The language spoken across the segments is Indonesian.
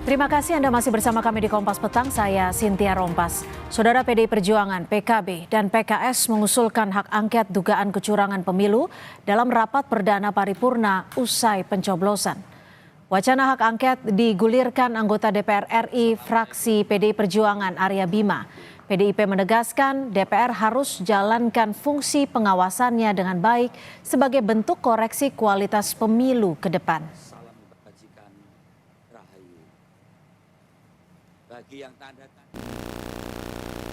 Terima kasih Anda masih bersama kami di Kompas Petang, saya Cynthia Rompas. Saudara PDI Perjuangan, PKB, dan PKS mengusulkan hak angket dugaan kecurangan pemilu dalam rapat perdana paripurna usai pencoblosan. Wacana hak angket digulirkan anggota DPR RI fraksi PDI Perjuangan Arya Bima. PDIP menegaskan DPR harus jalankan fungsi pengawasannya dengan baik sebagai bentuk koreksi kualitas pemilu ke depan. Bagi yang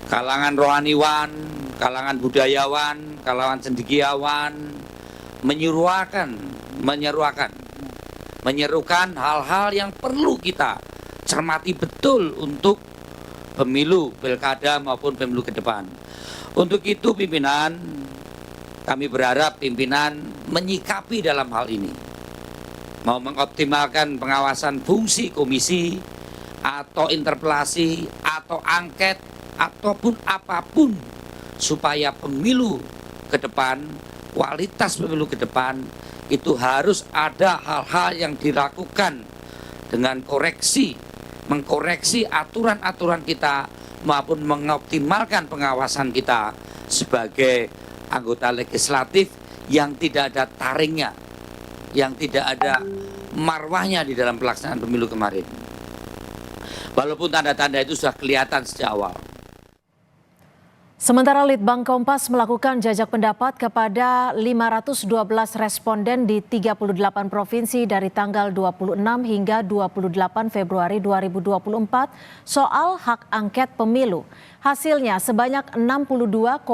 kalangan rohaniwan, kalangan budayawan, kalangan cendekiawan menyerukan hal-hal yang perlu kita cermati betul untuk pemilu, pilkada maupun pemilu ke depan. Untuk itu pimpinan, kami berharap pimpinan menyikapi dalam hal ini. Mau mengoptimalkan pengawasan fungsi komisi, atau interpelasi, atau angket, ataupun apapun supaya pemilu ke depan, kualitas pemilu ke depan itu harus ada hal-hal yang dilakukan dengan mengkoreksi aturan-aturan kita maupun mengoptimalkan pengawasan kita sebagai anggota legislatif yang tidak ada taringnya, yang tidak ada marwahnya di dalam pelaksanaan pemilu kemarin. Walaupun tanda-tanda itu sudah kelihatan sejak awal. Sementara Litbang Kompas melakukan jajak pendapat kepada 512 responden di 38 provinsi dari tanggal 26 hingga 28 Februari 2024 soal hak angket pemilu. Hasilnya sebanyak 62,2%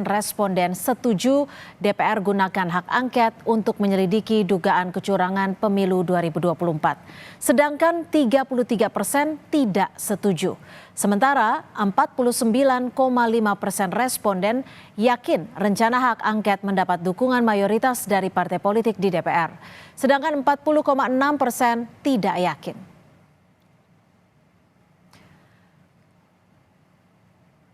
responden setuju DPR gunakan hak angket untuk menyelidiki dugaan kecurangan pemilu 2024. Sedangkan 33% tidak setuju. Sementara 49,5% responden yakin rencana hak angket mendapat dukungan mayoritas dari partai politik di DPR. Sedangkan 40,6% tidak yakin.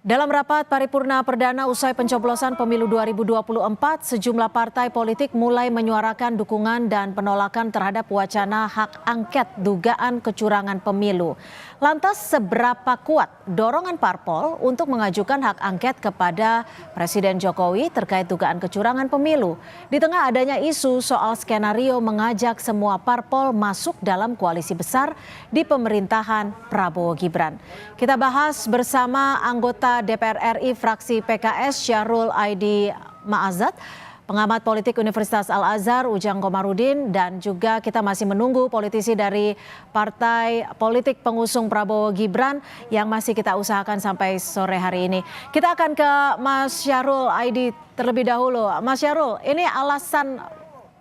Dalam rapat paripurna perdana usai pencoblosan pemilu 2024, sejumlah partai politik mulai menyuarakan dukungan dan penolakan terhadap wacana hak angket dugaan kecurangan pemilu. Lantas seberapa kuat dorongan parpol untuk mengajukan hak angket kepada Presiden Jokowi terkait dugaan kecurangan pemilu? Di tengah adanya isu soal skenario mengajak semua parpol masuk dalam koalisi besar di pemerintahan Prabowo Gibran. Kita bahas bersama anggota DPR RI fraksi PKS Syahrul Aidi Ma'azat, pengamat politik Universitas Al-Azhar Ujang Komarudin, dan juga kita masih menunggu politisi dari partai politik pengusung Prabowo Gibran yang masih kita usahakan sampai sore hari ini. Kita akan ke Mas Syahrul Aidi terlebih dahulu. Mas Syahrul, ini alasan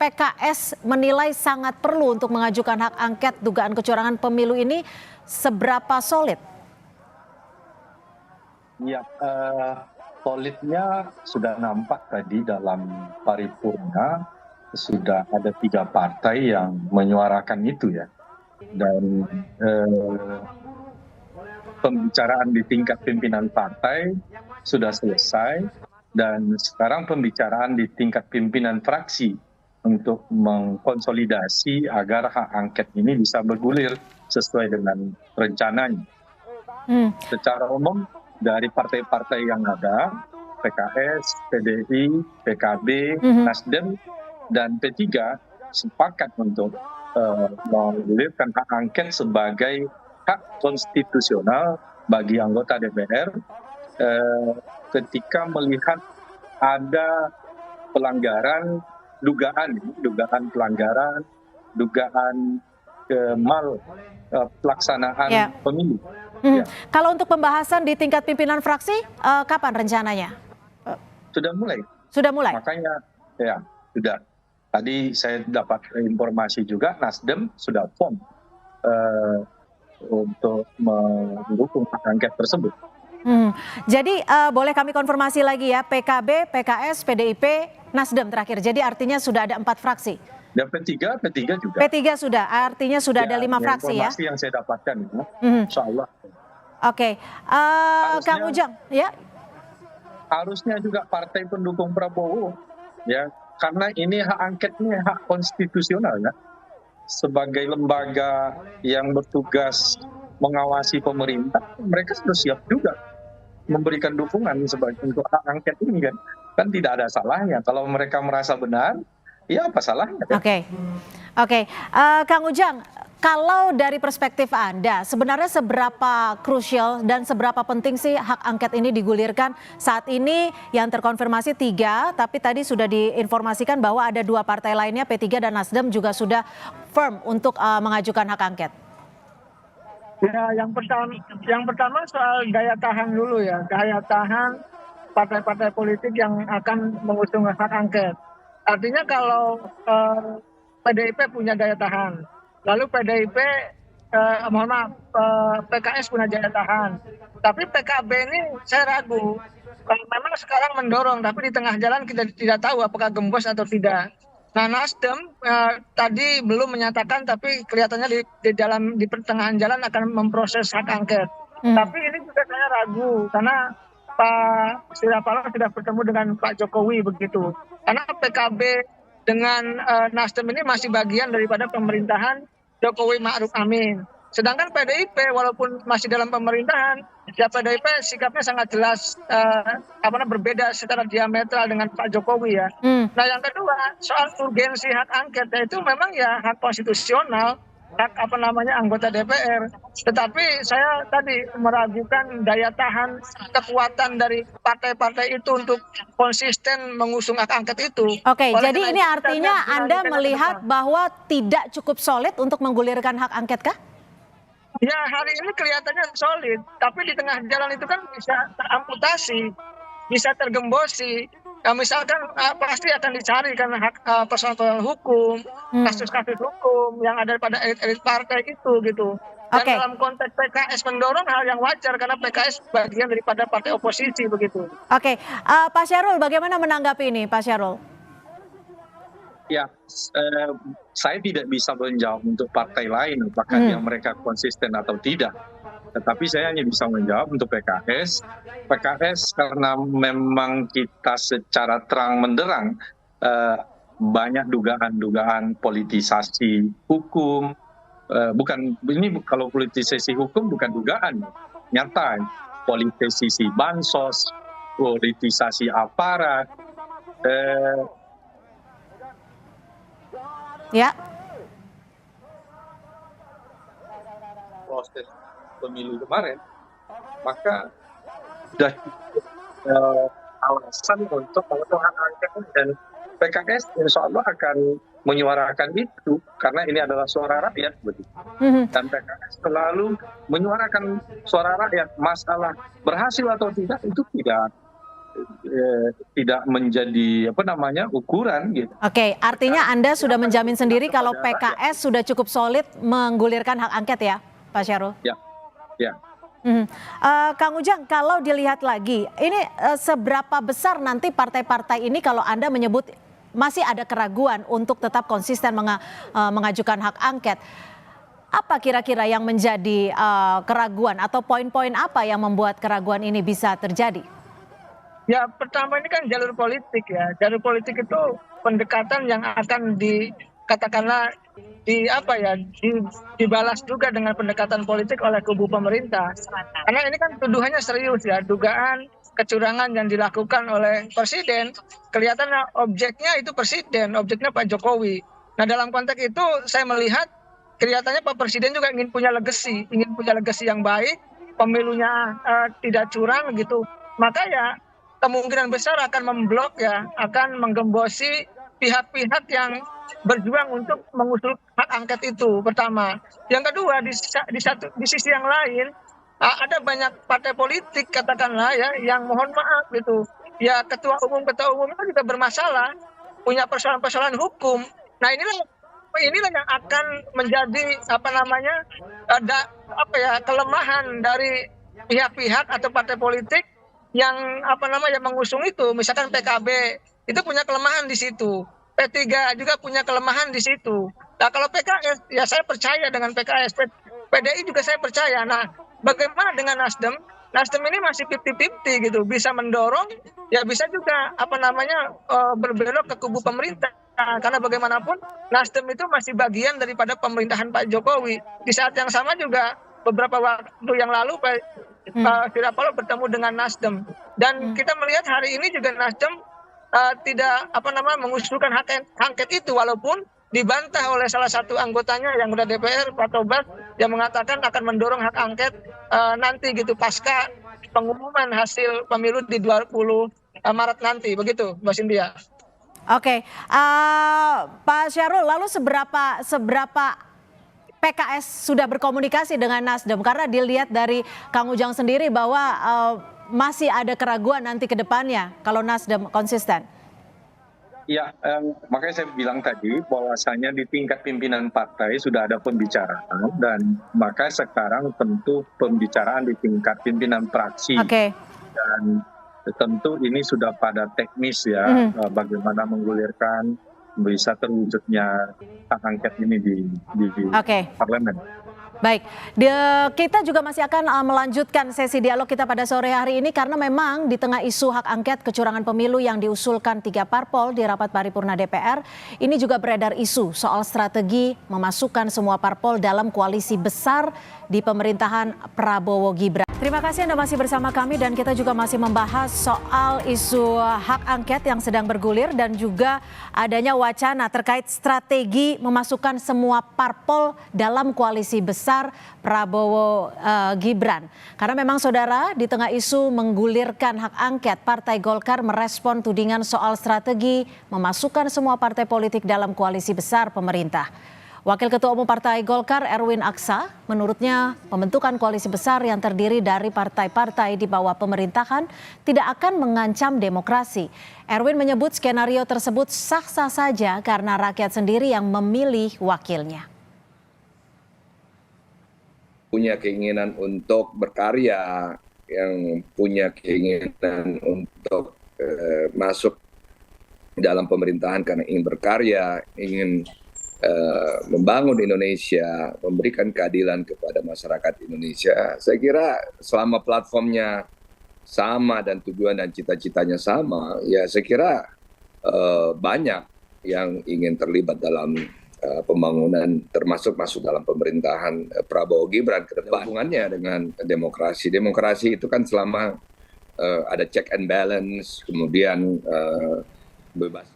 PKS menilai sangat perlu untuk mengajukan hak angket dugaan kecurangan pemilu ini seberapa solid? Ya, solidnya sudah nampak tadi dalam paripurna, sudah ada 3 partai yang menyuarakan itu ya. Dan pembicaraan di tingkat pimpinan partai sudah selesai, dan sekarang pembicaraan di tingkat pimpinan fraksi untuk mengkonsolidasi agar hak angket ini bisa bergulir sesuai dengan rencananya. Secara umum dari partai-partai yang ada, PKS, PDI, PKB, Nasdem, dan P3 sepakat untuk menggulirkan hak angket sebagai hak konstitusional bagi anggota DPR ketika melihat ada pelanggaran, dugaan pelanggaran, dugaan pelaksanaan pemilu. Ya. Kalau untuk pembahasan di tingkat pimpinan fraksi, kapan rencananya? Sudah mulai. Sudah mulai? Makanya ya sudah. Tadi saya dapat informasi juga Nasdem sudah form untuk mendukung hak angket tersebut. Jadi boleh kami konfirmasi lagi ya, PKB, PKS, PDIP, Nasdem terakhir. Jadi artinya sudah ada 4 fraksi. Dan P3 juga. P3 sudah, artinya sudah ada 5 fraksi ya? Informasi yang saya dapatkan, insya Allah. Oke, Kang Ujang, ya? Harusnya juga partai pendukung Prabowo, ya, karena ini hak angketnya hak konstitusional, ya. sebagai lembaga yang bertugas mengawasi pemerintah, mereka sudah siap juga memberikan dukungan sebagai untuk hak angket ini kan. Kan tidak ada salahnya kalau mereka merasa benar, ya apa salahnya kan? Oke. Kang Ujang, kalau dari perspektif Anda, sebenarnya seberapa krusial dan seberapa penting sih hak angket ini digulirkan? Saat ini yang terkonfirmasi 3, tapi tadi sudah diinformasikan bahwa ada 2 partai lainnya, P3 dan Nasdem juga sudah firm untuk mengajukan hak angket. Ya, yang pertama soal daya tahan dulu ya, daya tahan partai-partai politik yang akan mengusung hak angket. Artinya kalau PDIP punya daya tahan, lalu PKS punya daya tahan, tapi PKB ini saya ragu. Kalau memang sekarang mendorong, tapi di tengah jalan kita tidak tahu apakah gembos atau tidak. Nah, Nasdem tadi belum menyatakan, tapi kelihatannya di pertengahan jalan akan memproses hak angket. Tapi ini juga saya ragu karena Pak Surya Paloh sudah bertemu dengan Pak Jokowi begitu. Karena PKB dengan Nasdem ini masih bagian daripada pemerintahan Jokowi Ma'ruf Amin. Sedangkan PDIP walaupun masih dalam pemerintahan, ya PDIP sikapnya sangat jelas berbeda secara diametral dengan Pak Jokowi ya. Nah, yang kedua soal urgensi hak angket, itu memang ya hak konstitusional, hak anggota DPR. Tetapi saya tadi meragukan daya tahan kekuatan dari partai-partai itu untuk konsisten mengusung hak angket itu. Oke, jadi ini artinya Anda melihat bahwa tidak cukup solid untuk menggulirkan hak angket kah? Ya, hari ini kelihatannya solid, tapi di tengah jalan itu kan bisa teramputasi, bisa tergembosi. Ya, misalkan pasti akan dicari karena hak persoalan hukum, kasus-kasus hukum yang ada pada elit-elit partai itu gitu. Dan dalam konteks PKS mendorong hal yang wajar karena PKS bagian daripada partai oposisi begitu. Oke, Pak Syahrul bagaimana menanggapi ini, Pak Syahrul? Ya, saya tidak bisa menjawab untuk partai lain apakah mereka konsisten atau tidak. Tetapi saya hanya bisa menjawab untuk PKS. PKS karena memang kita secara terang menderang banyak dugaan-dugaan politisasi hukum. Kalau politisasi hukum bukan dugaan, nyata. Politisasi bansos, politisasi aparat. Ya. Proses pemilu kemarin, maka sudah alasan untuk hak angket, dan PKS insya Allah akan menyuarakan itu karena ini adalah suara rakyat begitu. Dan PKS selalu menyuarakan suara rakyat. Masalah berhasil atau tidak itu tidak menjadi ukuran gitu. Oke, artinya Anda sudah menjamin sendiri kalau PKS sudah cukup solid menggulirkan hak angket ya, Pak Syahrul? Ya. Kang Ujang, kalau dilihat lagi, ini seberapa besar nanti partai-partai ini kalau Anda menyebut masih ada keraguan untuk tetap konsisten mengajukan hak angket, apa kira-kira yang menjadi keraguan atau poin-poin apa yang membuat keraguan ini bisa terjadi? Ya, pertama ini kan jalur politik ya. Jalur politik itu pendekatan yang akan dibalas juga dengan pendekatan politik oleh kubu pemerintah. Karena ini kan tuduhannya serius ya, dugaan kecurangan yang dilakukan oleh presiden. Kelihatannya objeknya itu presiden, objeknya Pak Jokowi. Nah, dalam konteks itu saya melihat kelihatannya Pak Presiden juga ingin punya legacy yang baik, pemilunya tidak curang gitu. Maka ya kemungkinan besar akan memblok ya, akan menggembosi pihak-pihak yang berjuang untuk mengusul hak angket itu pertama. Yang kedua, di sisi yang lain ada banyak partai politik katakanlah ya yang mohon maaf gitu. Ya ketua umum itu juga bermasalah, punya persoalan-persoalan hukum. Nah, inilah yang akan menjadi kelemahan dari pihak-pihak atau partai politik yang mengusung itu. Misalkan PKB itu punya kelemahan di situ, P3 juga punya kelemahan di situ. Nah, kalau PKS ya saya percaya dengan PKS, PDI juga saya percaya. Nah, bagaimana dengan Nasdem? Nasdem ini masih 50-50 gitu, bisa mendorong ya bisa juga berbelok ke kubu pemerintah. karena bagaimanapun Nasdem itu masih bagian daripada pemerintahan Pak Jokowi. Di saat yang sama juga beberapa waktu yang lalu Pak Surya Paloh bertemu dengan Nasdem, dan kita melihat hari ini juga Nasdem tidak mengusulkan hak angket itu, walaupun dibantah oleh salah satu anggotanya yang udah DPR, Pak Tobas, yang mengatakan akan mendorong hak angket nanti gitu pasca pengumuman hasil pemilu di 20 Maret nanti, begitu Mbak Cynthia. Oke, Pak Syahrul, lalu seberapa PKS sudah berkomunikasi dengan Nasdem? Karena dilihat dari Kang Ujang sendiri bahwa masih ada keraguan nanti ke depannya kalau Nasdem konsisten. Ya, makanya saya bilang tadi bahwasanya di tingkat pimpinan partai sudah ada pembicaraan, dan maka sekarang tentu pembicaraan di tingkat pimpinan fraksi. Dan tentu ini sudah pada teknis ya, bagaimana menggulirkan bisa terwujudnya hak angket ini di parlemen. Baik, kita juga masih akan melanjutkan sesi dialog kita pada sore hari ini karena memang di tengah isu hak angket kecurangan pemilu yang diusulkan 3 parpol di rapat paripurna DPR, ini juga beredar isu soal strategi memasukkan semua parpol dalam koalisi besar di pemerintahan Prabowo Gibran. Terima kasih Anda masih bersama kami dan kita juga masih membahas soal isu hak angket yang sedang bergulir dan juga adanya wacana terkait strategi memasukkan semua parpol dalam koalisi besar Prabowo Gibran. Karena memang saudara, di tengah isu menggulirkan hak angket, Partai Golkar merespon tudingan soal strategi memasukkan semua partai politik dalam koalisi besar pemerintah. Wakil Ketua Umum Partai Golkar Erwin Aksa, menurutnya pembentukan koalisi besar yang terdiri dari partai-partai di bawah pemerintahan tidak akan mengancam demokrasi. Erwin menyebut skenario tersebut sah-sah saja karena rakyat sendiri yang memilih wakilnya. Punya keinginan untuk berkarya, yang punya keinginan untuk masuk dalam pemerintahan karena ingin berkarya, ingin membangun Indonesia, memberikan keadilan kepada masyarakat Indonesia. Saya kira selama platformnya sama dan tujuan dan cita-citanya sama, ya saya kira banyak yang ingin terlibat dalam pembangunan, termasuk masuk dalam pemerintahan Prabowo Gibran ke depan. Hubungannya dengan demokrasi. Demokrasi itu kan selama ada check and balance, kemudian bebas.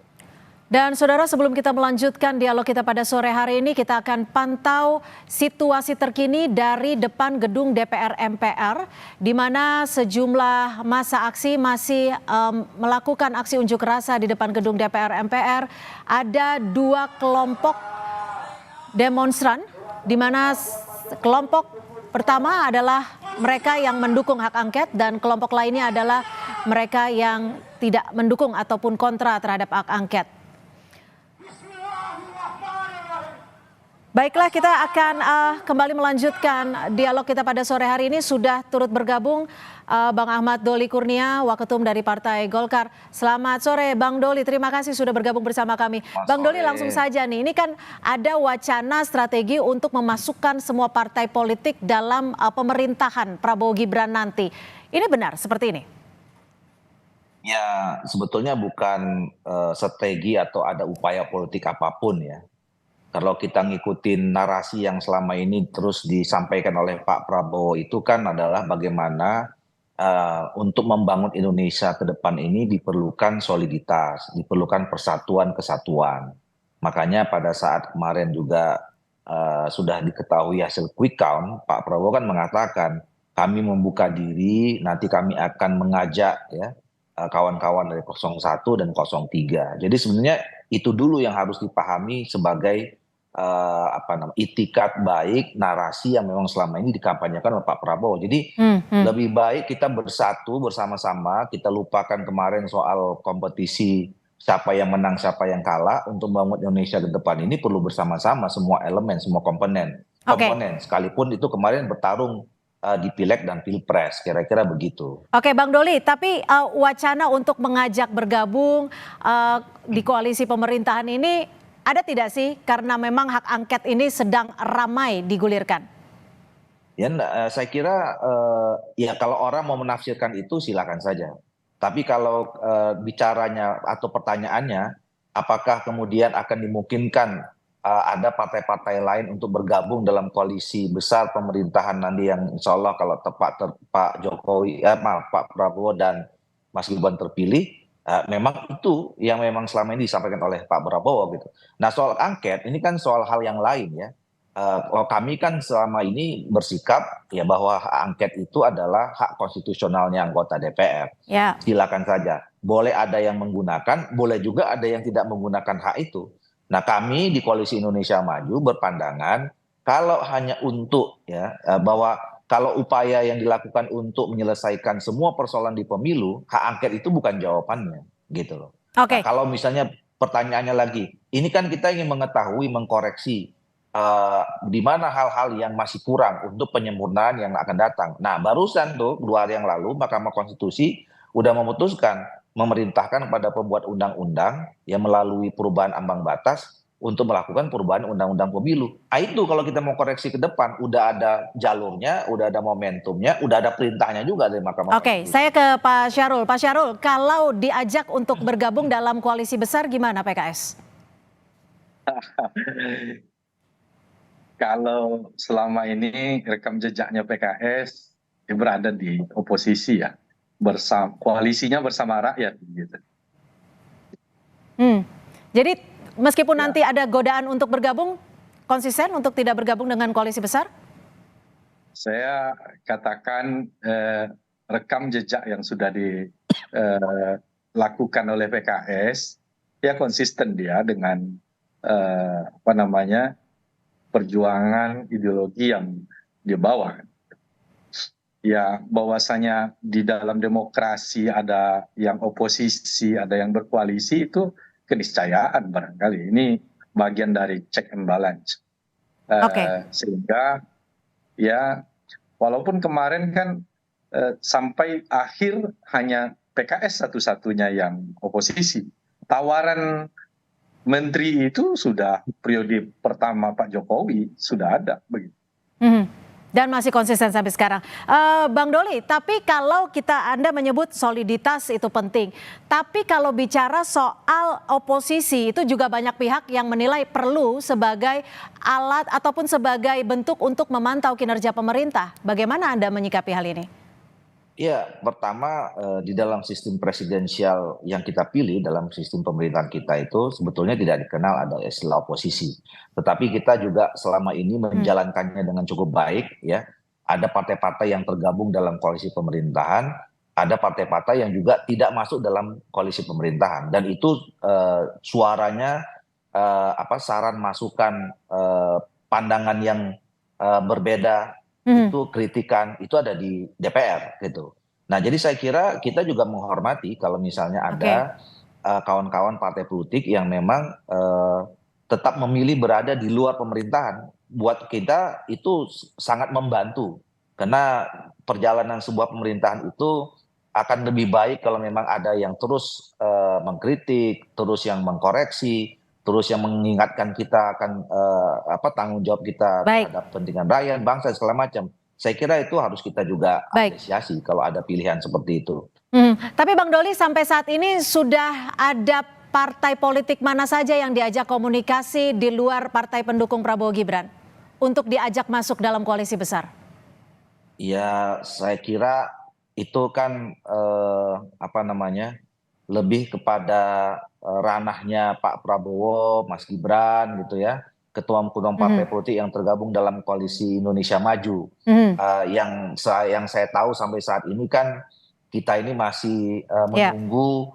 Dan saudara, sebelum kita melanjutkan dialog kita pada sore hari ini, kita akan pantau situasi terkini dari depan gedung DPR MPR, di mana sejumlah massa aksi masih melakukan aksi unjuk rasa di depan gedung DPR MPR. Ada 2 kelompok demonstran, di mana kelompok pertama adalah mereka yang mendukung hak angket dan kelompok lainnya adalah mereka yang tidak mendukung ataupun kontra terhadap hak angket. Baiklah, kita akan kembali melanjutkan dialog kita pada sore hari ini. Sudah turut bergabung Bang Ahmad Doli Kurnia, Waketum dari Partai Golkar. Selamat sore Bang Doli, terima kasih sudah bergabung bersama kami. Bang Doli, langsung saja nih, ini kan ada wacana strategi untuk memasukkan semua partai politik dalam pemerintahan Prabowo Gibran nanti. Ini benar seperti ini? Ya, sebetulnya bukan strategi atau ada upaya politik apapun ya. Kalau kita ngikutin narasi yang selama ini terus disampaikan oleh Pak Prabowo itu kan adalah bagaimana untuk membangun Indonesia ke depan ini diperlukan soliditas, diperlukan persatuan kesatuan. Makanya pada saat kemarin juga sudah diketahui hasil quick count, Pak Prabowo kan mengatakan kami membuka diri, nanti kami akan mengajak ya kawan-kawan dari 01 dan 03. Jadi sebenarnya itu dulu yang harus dipahami sebagai itikat baik, narasi yang memang selama ini dikampanyekan oleh Pak Prabowo. Jadi lebih baik kita bersatu bersama-sama, kita lupakan kemarin soal kompetisi siapa yang menang, siapa yang kalah. Untuk membangun Indonesia ke depan ini perlu bersama-sama semua elemen, semua komponen. Sekalipun itu kemarin bertarung di Pileg dan Pilpres, kira-kira begitu. Oke Bang Doli, tapi wacana untuk mengajak bergabung di koalisi pemerintahan ini ada tidak sih, karena memang hak angket ini sedang ramai digulirkan? Ya, saya kira ya kalau orang mau menafsirkan itu silakan saja. Tapi kalau bicaranya atau pertanyaannya apakah kemudian akan dimungkinkan ada partai-partai lain untuk bergabung dalam koalisi besar pemerintahan nanti yang insya Allah kalau Pak Jokowi, Pak Prabowo dan Mas Gibran terpilih, memang itu yang memang selama ini disampaikan oleh Pak Prabowo gitu. Nah soal angket ini kan soal hal yang lain ya. Kami kan selama ini bersikap ya bahwa hak angket itu adalah hak konstitusionalnya anggota DPR. Ya. Silakan saja. Boleh ada yang menggunakan, boleh juga ada yang tidak menggunakan hak itu. Nah, kami di Koalisi Indonesia Maju berpandangan kalau hanya untuk ya bahwa kalau upaya yang dilakukan untuk menyelesaikan semua persoalan di pemilu, hak angket itu bukan jawabannya, gitu loh. Oke. Nah, kalau misalnya pertanyaannya lagi, ini kan kita ingin mengetahui, mengkoreksi di mana hal-hal yang masih kurang untuk penyempurnaan yang akan datang. Nah, barusan tuh 2 hari yang lalu Mahkamah Konstitusi udah memutuskan memerintahkan kepada pembuat undang-undang yang melalui perubahan ambang batas untuk melakukan perubahan undang-undang pemilu. Nah, itu kalau kita mau koreksi ke depan, udah ada jalurnya, udah ada momentumnya, udah ada perintahnya juga dari Mahkamah Oke, Konstitusi. saya ke Pak Syarul. Pak Syarul, kalau diajak untuk bergabung dalam koalisi besar gimana PKS? Kalau selama ini rekam jejaknya PKS berada di oposisi ya, koalisinya bersama rakyat gitu. Jadi meskipun Ya. nanti ada godaan untuk bergabung, konsisten untuk tidak bergabung dengan koalisi besar? Saya katakan rekam jejak yang sudah dilakukan oleh PKS ya konsisten dia dengan perjuangan ideologi yang dia bawa. Ya bahwasanya di dalam demokrasi ada yang oposisi, ada yang berkoalisi itu keniscayaan barangkali. Ini bagian dari check and balance. Oke. Sehingga ya walaupun kemarin kan sampai akhir hanya PKS satu-satunya yang oposisi. Tawaran menteri itu sudah periode pertama Pak Jokowi sudah ada begitu. Dan masih konsisten sampai sekarang. Bang Doli, tapi kalau Anda menyebut soliditas itu penting. Tapi kalau bicara soal oposisi itu juga banyak pihak yang menilai perlu sebagai alat ataupun sebagai bentuk untuk memantau kinerja pemerintah. Bagaimana Anda menyikapi hal ini? Ya, pertama di dalam sistem presidensial yang kita pilih dalam sistem pemerintahan kita itu sebetulnya tidak dikenal ada istilah oposisi. Tetapi kita juga selama ini menjalankannya dengan cukup baik ya. Ada partai-partai yang tergabung dalam koalisi pemerintahan, ada partai-partai yang juga tidak masuk dalam koalisi pemerintahan dan itu suaranya saran masukan pandangan yang berbeda itu kritikan itu ada di DPR gitu. Nah jadi saya kira kita juga menghormati kalau misalnya ada kawan-kawan partai politik yang memang tetap memilih berada di luar pemerintahan. Buat kita itu sangat membantu karena perjalanan sebuah pemerintahan itu akan lebih baik kalau memang ada yang terus mengkritik, terus yang mengkoreksi, terus yang mengingatkan kita akan tanggung jawab kita terhadap kepentingan rakyat, bangsa, segala macam. Saya kira itu harus kita juga apresiasi kalau ada pilihan seperti itu. Tapi Bang Doli sampai saat ini sudah ada partai politik mana saja yang diajak komunikasi di luar partai pendukung Prabowo Gibran untuk diajak masuk dalam koalisi besar? Ya saya kira itu kan lebih kepada ranahnya Pak Prabowo, Mas Gibran gitu ya, ketua-ketua partai politik yang tergabung dalam koalisi Indonesia Maju. Yang saya tahu sampai saat ini kan kita ini masih menunggu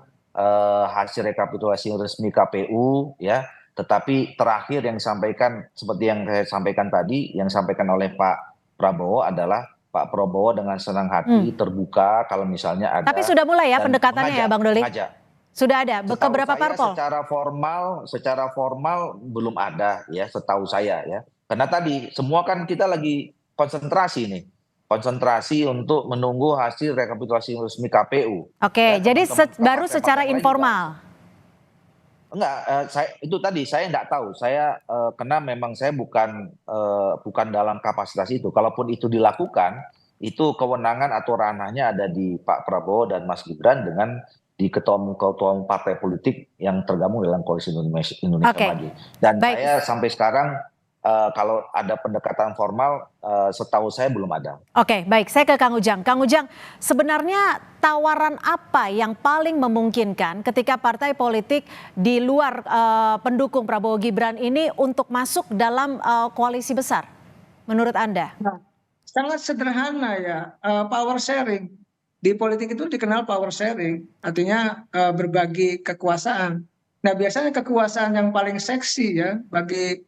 hasil rekapitulasi resmi KPU ya. Tetapi terakhir yang disampaikan seperti yang saya sampaikan tadi, yang disampaikan oleh Pak Prabowo adalah Pak Prabowo dengan senang hati terbuka kalau misalnya ada. Tapi sudah mulai ya pendekatannya ya Bang Doli? Sudah ada beberapa parpol? Secara formal belum ada ya setahu saya ya. Karena tadi semua kan kita lagi konsentrasi nih. Konsentrasi untuk menunggu hasil rekapitulasi resmi KPU. Oke, jadi baru secara informal? Enggak, saya enggak tahu. Saya karena memang saya bukan dalam kapasitas itu. Kalaupun itu dilakukan, itu kewenangan atau ranahnya ada di Pak Prabowo dan Mas Gibran dengan di ketua umum partai politik yang tergabung dalam koalisi Indonesia Oke. Maju. Dan Baik. saya sampai sekarang kalau ada pendekatan formal, setahu saya belum ada. Oke, baik. Saya ke Kang Ujang. Kang Ujang, sebenarnya tawaran apa yang paling memungkinkan ketika partai politik di luar pendukung Prabowo Gibran ini untuk masuk dalam koalisi besar, menurut Anda? Nah, sangat sederhana ya, power sharing. Di politik itu dikenal power sharing, artinya berbagi kekuasaan. Nah, biasanya kekuasaan yang paling seksi ya bagi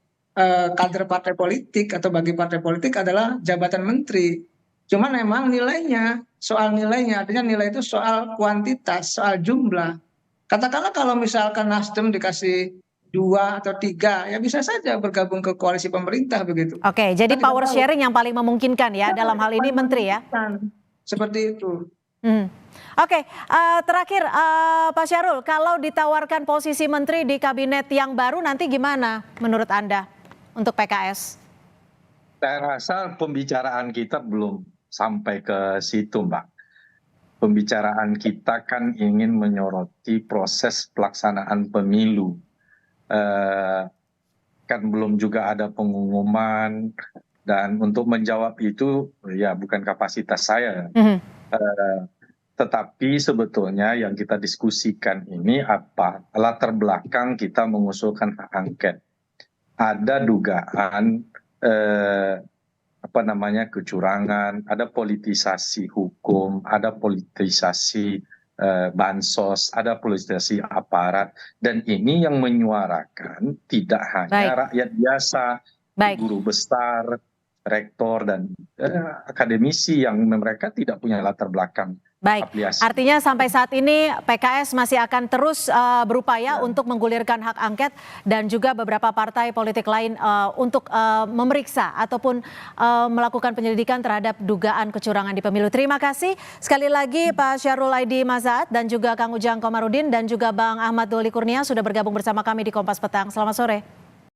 kader partai politik atau bagi partai politik adalah jabatan menteri. Cuman memang nilainya, soal nilainya, artinya nilai itu soal kuantitas, soal jumlah. Katakanlah kalau misalkan Nasdem dikasih 2 atau 3, ya bisa saja bergabung ke koalisi pemerintah begitu. Oke, jadi Kita power tidak tahu. sharing yang paling memungkinkan ya dalam hal ini Paling menteri ya. memungkinkan. Seperti itu. Oke, terakhir Pak Syahrul, kalau ditawarkan posisi menteri di kabinet yang baru nanti gimana menurut Anda untuk PKS? Saya rasa pembicaraan kita belum sampai ke situ, Mbak. Pembicaraan kita kan ingin menyoroti proses pelaksanaan pemilu. Kan belum juga ada pengumuman, dan untuk menjawab itu ya bukan kapasitas saya. Tetapi sebetulnya yang kita diskusikan ini apa latar belakang kita mengusulkan hak angket. Ada dugaan kecurangan, ada politisasi hukum, ada politisasi bansos, ada politisasi aparat, dan ini yang menyuarakan tidak hanya rakyat biasa, guru besar, rektor, dan akademisi yang mereka tidak punya latar belakang. Baik, artinya sampai saat ini PKS masih akan terus berupaya untuk menggulirkan hak angket dan juga beberapa partai politik lain untuk memeriksa ataupun melakukan penyelidikan terhadap dugaan kecurangan di pemilu. Terima kasih sekali lagi Pak Syahrul Aidi Mazat dan juga Kang Ujang Komarudin dan juga Bang Ahmad Doli Kurnia sudah bergabung bersama kami di Kompas Petang. Selamat sore.